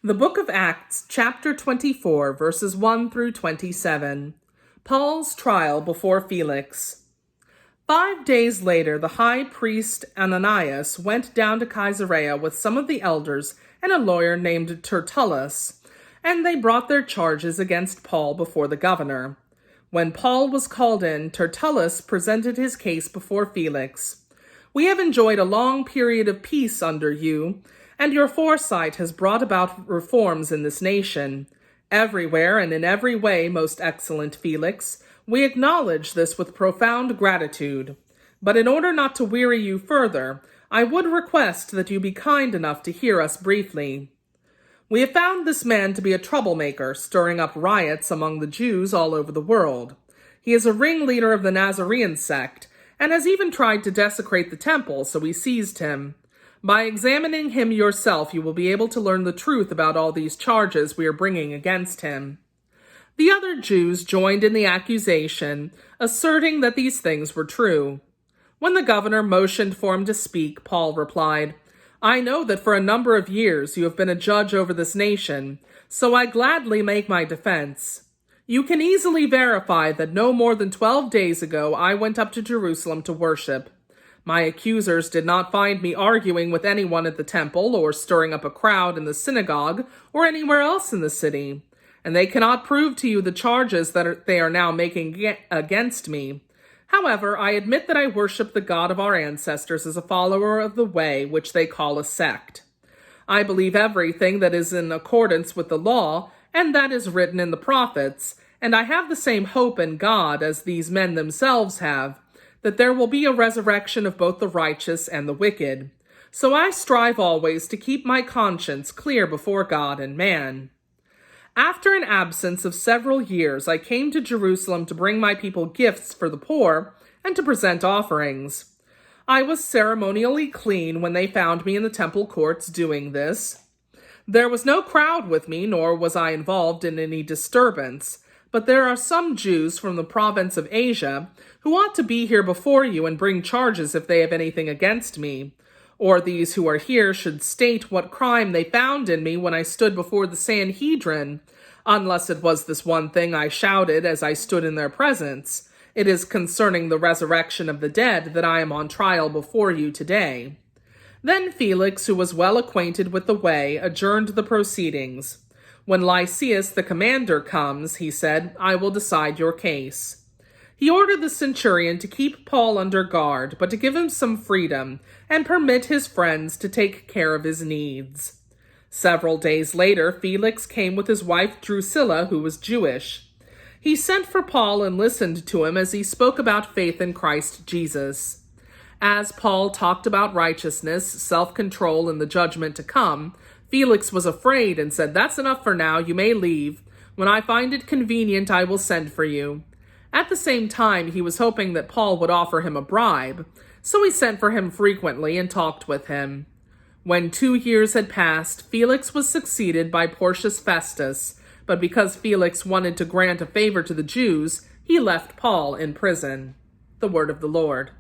The Book of Acts, chapter 24, verses 1 through 27. Paul's trial before Felix. 5 days later, the high priest Ananias went down to Caesarea with some of the elders and a lawyer named Tertullus, and they brought their charges against Paul before the governor. When Paul was called in, Tertullus presented his case before Felix. "We have enjoyed a long period of peace under you, and your foresight has brought about reforms in this nation. Everywhere and in every way, most excellent Felix, we acknowledge this with profound gratitude. But in order not to weary you further, I would request that you be kind enough to hear us briefly. We have found this man to be a troublemaker, stirring up riots among the Jews all over the world. He is a ringleader of the Nazarene sect, and has even tried to desecrate the temple, so we seized him. By examining him yourself, you will be able to learn the truth about all these charges we are bringing against him." The other Jews joined in the accusation, asserting that these things were true. When the governor motioned for him to speak, Paul replied, "I know that for a number of years you have been a judge over this nation, so I gladly make my defense. You can easily verify that no more than 12 days ago I went up to Jerusalem to worship. My accusers did not find me arguing with anyone at the temple or stirring up a crowd in the synagogue or anywhere else in the city, and they cannot prove to you the charges that they are now making against me. However, I admit that I worship the God of our ancestors as a follower of the way, which they call a sect. I believe everything that is in accordance with the law and that is written in the prophets, and I have the same hope in God as these men themselves have, that there will be a resurrection of both the righteous and the wicked. So I strive always to keep my conscience clear before God and man. After an absence of several years, I came to Jerusalem to bring my people gifts for the poor and to present offerings. I was ceremonially clean when they found me in the temple courts doing this. There was no crowd with me, nor was I involved in any disturbance. But there are some Jews from the province of Asia who ought to be here before you and bring charges if they have anything against me. Or these who are here should state what crime they found in me when I stood before the Sanhedrin, unless it was this one thing I shouted as I stood in their presence. It is concerning the resurrection of the dead that I am on trial before you today." Then Felix, who was well acquainted with the way, adjourned the proceedings. "When Lysias the commander comes," he said, "I will decide your case." He ordered the centurion to keep Paul under guard, but to give him some freedom and permit his friends to take care of his needs. Several days later, Felix came with his wife Drusilla, who was Jewish. He sent for Paul and listened to him as he spoke about faith in Christ Jesus. As Paul talked about righteousness, self-control, and the judgment to come, Felix was afraid and said, "That's enough for now, you may leave. When I find it convenient, I will send for you." At the same time, he was hoping that Paul would offer him a bribe, so he sent for him frequently and talked with him. When 2 years had passed, Felix was succeeded by Porcius Festus, but because Felix wanted to grant a favor to the Jews, he left Paul in prison. The word of the Lord.